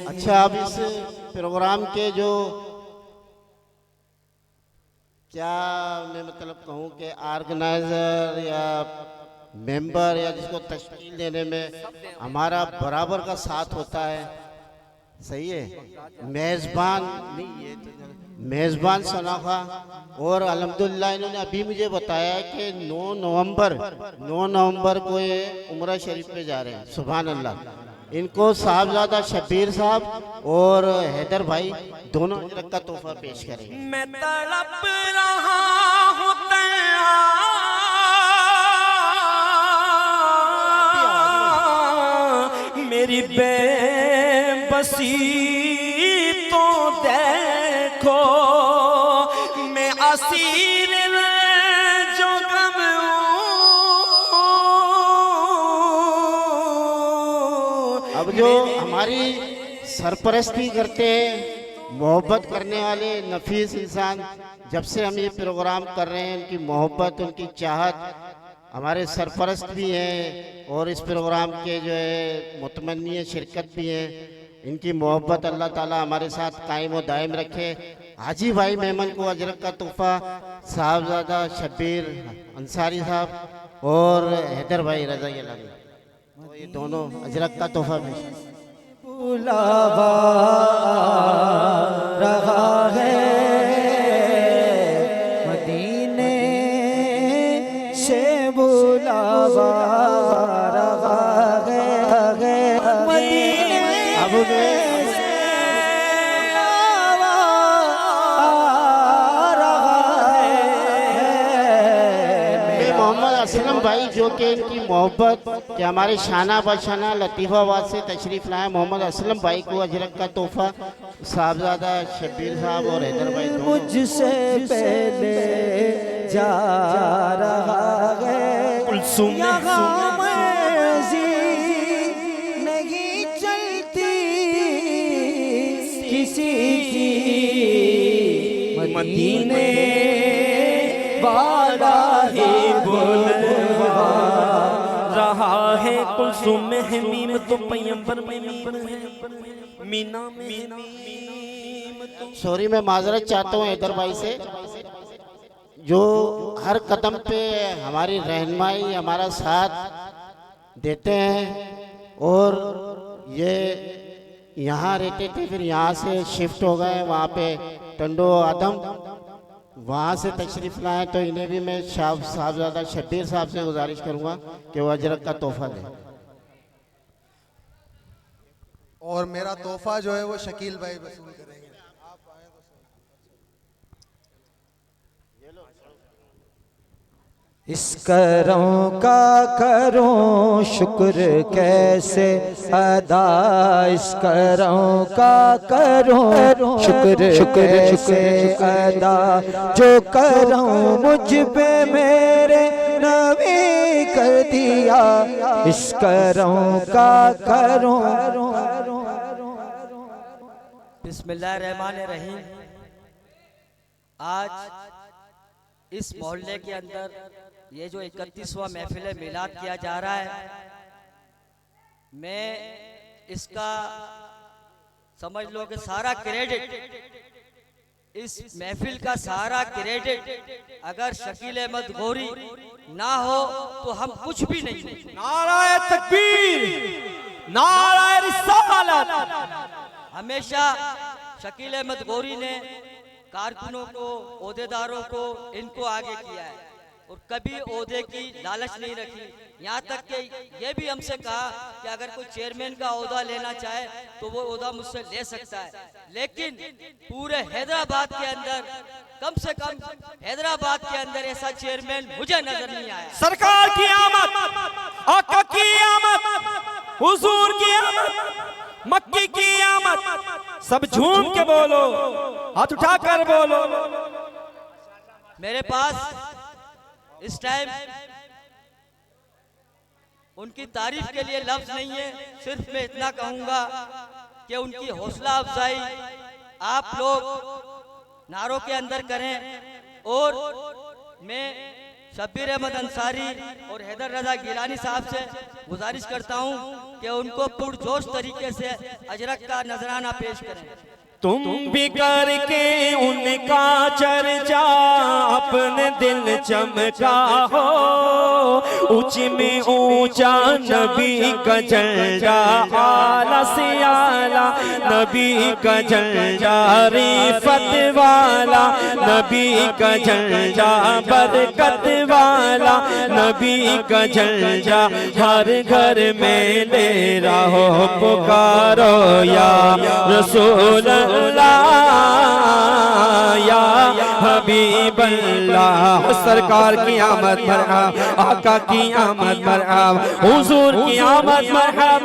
अच्छा, अब इस प्रोग्राम के जो क्या मैं मतलब कहूँ कि ऑर्गेनाइजर या मेंबर या जिसको तश्कील देने में हमारा बराबर का साथ होता है, सही है। मेज़बान नहीं, ये तो मेज़बान सनाखा, और अल्हम्दुलिल्लाह इन्होंने अभी मुझे बताया कि 9 नवंबर को ये उम्रा शरीफ पे जा रहे हैं। सुभान अल्लाह, इनको साहबजादा शब्बीर साहब और हैदर भाई दोनों अजरक का तोहफा पेश करेंगे। मैं तड़प रहा हूँ मेरी बेबसी तो देखो, मैं असीर जो गम अब जो हमारी सरपरस्ती करते हैं, मोहब्बत करने वाले नफीस इंसान, जब से हम ये प्रोग्राम कर रहे हैं उनकी मोहब्बत, उनकी चाहत, हमारे सरपरस्त भी हैं और इस प्रोग्राम के जो है मुतमन्नी शिरकत भी हैं। इनकी मोहब्बत अल्लाह ताला हमारे साथ कायम व दायम रखे। हाजी भाई मेमन को अजरक का तोहफा साहबजादा शब्बीर अंसारी साहब और हैदर भाई रजा गिलानी, तो ये दोनों अजरक का तोहफा पेश। बुलावा रहा है मदीने से, बुलावा रहा है मदीने अब मोहम्मद असलम भाई जो कि इनकी मोहब्बत कि हमारे शाना बशाना लतीफ़ाबाद से तशरीफ़ लाए, मोहम्मद असलम भाई को अजरक का तोहफा साहबजादा शब्बीर साहब और हैदर भाई दोनों। मुझसे पहले जा रहा है कुलसुम यहाँ मर्ज़ी नहीं चलती किसी की, मदीने वाला ही बुलवा रहा है। कुलसुम में है मीम तो पैगंबर में मीम है, मीना में मीम तो। सॉरी, मैं माजरत चाहता हूँ हैदर भाई से, जो हर कदम पे हमारी रहनुमाई हमारा साथ देते हैं और ये यहाँ रहते थे, फिर यहाँ से शिफ्ट हो गए वहाँ पे टंडो आदम, वहाँ से तशरीफ़ लाए, तो इन्हें भी मैं साहबजादा शब्बीर साहब से गुजारिश करूँगा कि वो अजरक का तोहफा दें। और मेरा तोहफा जो है वो शकील भाई वसूल करेंगे। इस करम का करूं शुक्र कैसे अदा, इस करम का करूं शुक्र कैसे अदा, जो करम मुझ पे मेरे नबी कर दिया, इस करम का करूं। बिस्मिल्लाहिर्रहमानिर्रहीम। आज इस मोहल्ले के अंदर ये जो 31वां महफिल मिलाद किया जा रहा है, मैं इसका समझ लो कि सारा क्रेडिट, इस महफिल का सारा क्रेडिट अगर शकील अहमद गौरी ना हो तो हम कुछ भी नहीं हैं। नाराए तकबीर, नाराए रिसालत। हमेशा शकील अहमद गौरी ने कारकुनों को, ओहदेदारों को, इनको आगे किया है और कभी ओहदे की लालच नहीं रखी। यहाँ तक कि ये भी हमसे कहा कि अगर कोई चेयरमैन का ओहदा लेना चाहे तो वो ओहदा मुझसे ले सकता है, लेकिन पूरे हैदराबाद के अंदर, कम से कम हैदराबाद के अंदर ऐसा चेयरमैन मुझे नजर नहीं आया। सरकार की आमद, आका की आमद, हुजूर की आमद, मक्की की आमद, सब झूम के बोलो, हाथ उठाकर बोलो। मेरे पास इस टाइम उनकी तारीफ के लिए लफ्ज नहीं है, सिर्फ मैं इतना कहूंगा कि उनकी हौसला अफजाई आप लोग नारों के अंदर करें। और मैं शब्बीर अहमद अंसारी और हैदर रजा गिलानी साहब से गुजारिश करता हूं कि उनको पुरजोश तरीके से अजरक का नजराना पेश करें। तुम भी करके उनका चर्चा अपने दिल चमका हो, ऊंची में ऊंचा नबी का झंडा, आला से आला नबी का झंडा, रिफत वाला नबी का झंडा, बरकत वाला नबी का झंडा, हर घर में ले रहो पुकारो या रसूल अल्लाह या हबीब अल्लाह। सरकार की आमद मरहब, आका की आमद मरहब, हुजूर की आमद मरहब।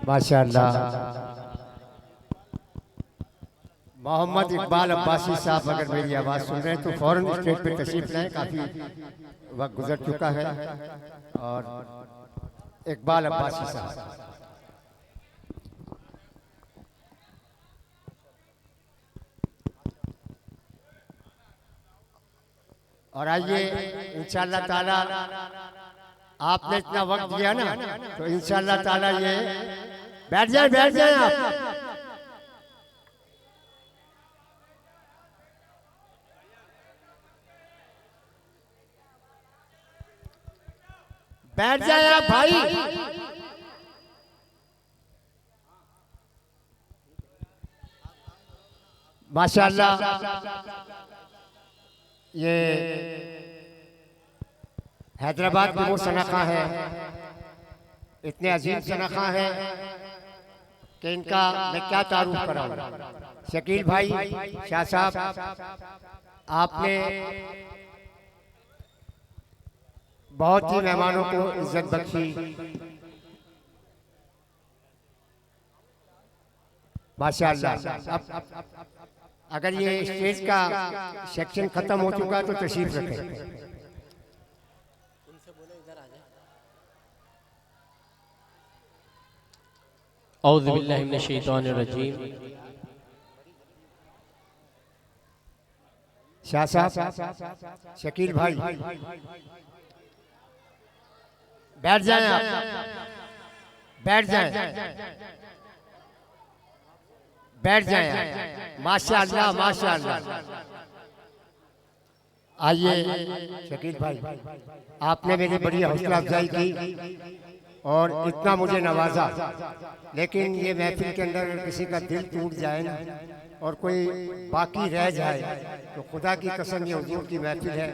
माशाअल्लाह। मोहम्मद इकबाल अब्बासी साहब अगर मेरी आवाज़ सुन रहे हैं तो फौरन स्टेज पे तशरीफ लाएं, काफ़ी वक्त गुजर चुका है। और इकबाल अब्बासी साहब। और आइए इंशाअल्लाह ताला, आपने इतना वक्त दिया ना, तो इंशाअल्लाह ताला ये बैठ जाए आप। बैठ जाए आप भाई। माशाअल्लाह ये हैदराबाद में वो सनाखा है, इतने अजीम सनाखा है कि इनका मैं क्या तारुफ कराऊं। शकील भाई शाह साहब, आपने बहुत ही मेहमानों को इज्जत बख्शी। माशाअल्लाह। अब अगर ये स्टेज का सेक्शन खत्म हो चुका तो तशरीफ रखें। औज़ु बिल्लाहि मिनश शैतानिर रजीम। शाह साहब, शकील भाई बैठ जाएं आप, बैठ जाएं, बैठ जाएं। माशाअल्लाह माशाअल्लाह। आइए शकील भाई, आपने मेरी बड़ी हौसला अफजाई की और इतना मुझे नवाजा, लेकिन ये महफिल के अंदर अगर किसी का दिल टूट जाए ना और कोई बाकी रह जाए तो खुदा की कसम ये हुजूर की महफिल है।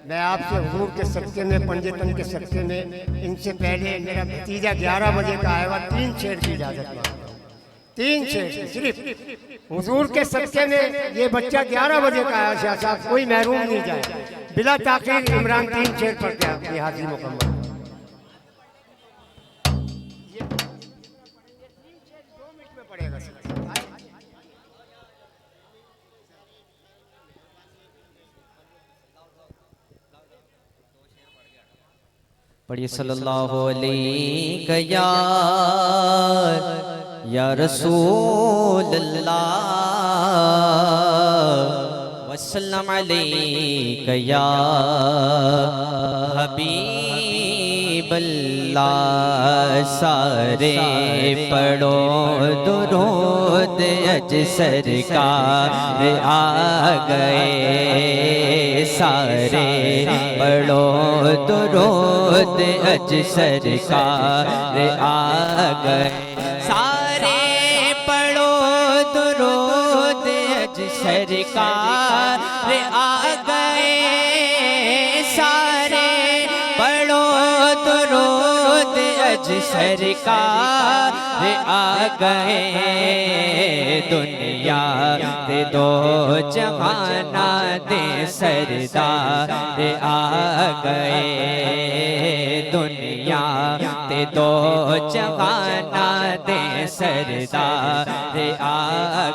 मैं आपसे हुजूर के सदके में, पंजतन के सदके में, इनसे पहले मेरा भतीजा 11 बजे का आया हुआ 3 शेर की इजाजत मांगा, 3 शेर सिर्फ हुजूर के सदके में। ये बच्चा 11 बजे का आया शाह साहब, कोई महरूम नहीं जाए। बिला ताखीर इमरान 3 शेर पढ़ के आपकी हाजिरी मुकम्मल। पढ़िए सल्लल्लाहु अलैहि या रसूल अल्लाह वसल्लम अलैका या हबीब अल्लाह। सारे पढ़ो दुरूद अज सरकार आ गए, सारे पढ़ो दुरूद अज सरकार आ गए, सारे पढ़ो दुरूद अज सरकार आ गए, सारे पढ़ो दुरूद अज सरकार आ गए। दुनिया दे दो जमाना दे सरदार आ गए, दुनिया दे दो जमाना दे सरदार आ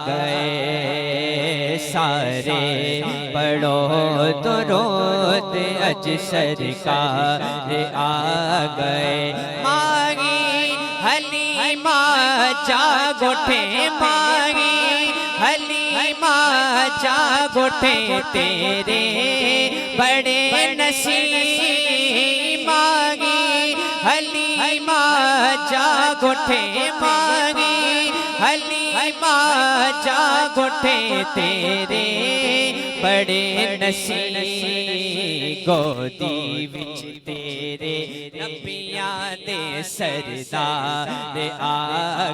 गए, सारे पढ़ो दुरूद अज सरकार आ गए। मांगी हलीमा जागोठे, मांगी हलीमा जागोठे तेरे बड़े नसीब, मांगी हलीमा हलीमा जागोठे मांगी हलीमा जागोठे तेरे बड़े नसीब गोदी विच तेरे नबियां दे सरदार आ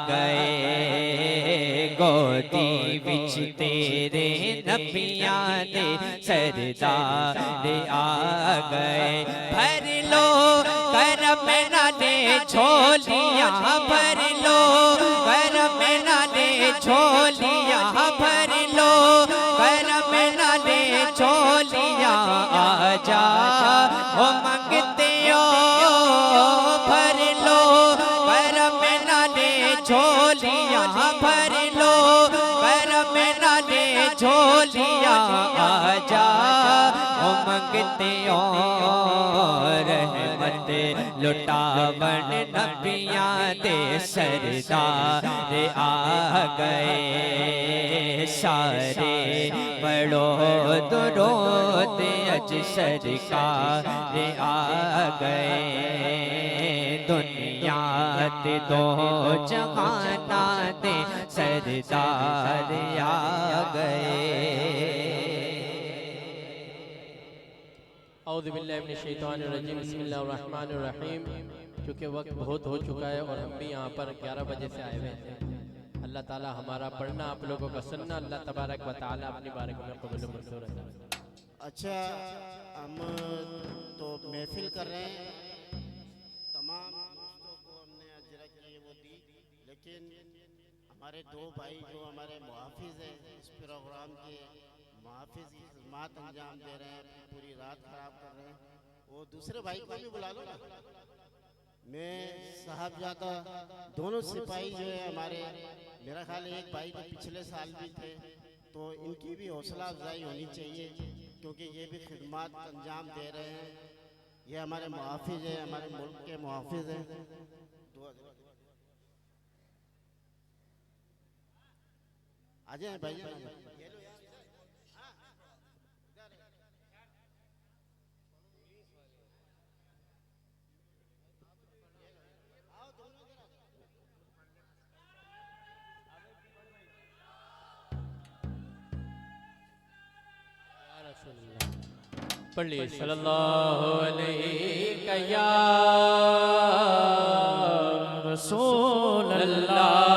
गए गोदी विच तेरे नबियां दे सरदार आ गए भर लो करम नाले झोलियां भर लो करम नाले झोलियां भर लो करम नाले झोलियां आजा ओ मंगते हो भर लो करम नाले झोलियां भर लो करम नाले झोलियां आजा ओ मंगते हो रहमत लुटावन नबियां दे सरदार आ गए सारे बड़ो दुरूद अज सरकार आ गए दुनिया ते दो जहाना दे सरदार आ गए। औज़ु बिल्लाहि मिनश शैतानिर रजीम बिस्मिल्लाहिर रहमानिर रहीम। क्योंकि वक्त बहुत हो चुका है और हम भी यहाँ पर 11 बजे से आए हुए हैं। अल्लाह ताला हमारा पढ़ना आप लोगों का सुनना अल्लाह तबारक व तआला अपनी बारगाह में कबूल मंजूर है। अच्छा हम तो महफिल कर रहे हैं, तमाम दोस्तों को हमने अजरा की वो दी, लेकिन हमारे दो भाई जो हमारे मुहाफिज हैं इस प्रोग्राम के मुहाफिज की खिदमत अंजाम दे रहे हैं, पूरी रात खराब कर रहे हैं, वो दूसरे भाई को भी बुला लो ना। मैं साहबजादा दोनों सिपाही जो है हमारे, मेरा ख्याल एक भाई तो पिछले साल भी थे, तो इनकी भी हौसला अफजाई होनी चाहिए क्योंकि ये भी खिदमत अंजाम दे रहे हैं। ये हमारे मुहाफिज हैं, हमारे मुल्क के मुहाफिज हैं। आ जाए भाई पढ़िए सल्लल्लाहु अलैहि या रसूल अल्लाह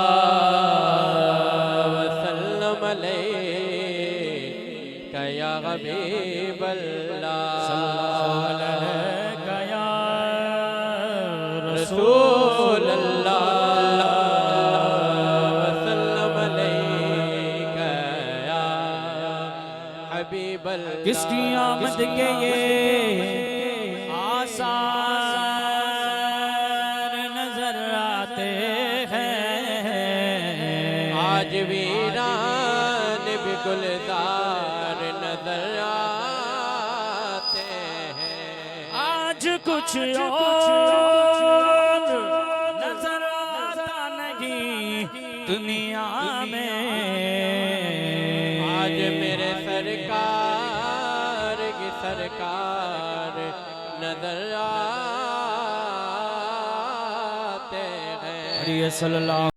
वसल्लम अलैका या हबीब अल्लाह या रसूल अल्लाह वसल्लम अलैका या हबीब अल्लाह। किसकी आमद के ये आसार नजर आते हैं, आज वीरान भी गुलजार नजर आते हैं, आज कुछ और नजर आता नहीं दुनिया में, आज मेरे सरकार की सरकार नजर आते हैं। सल्लल्लाहु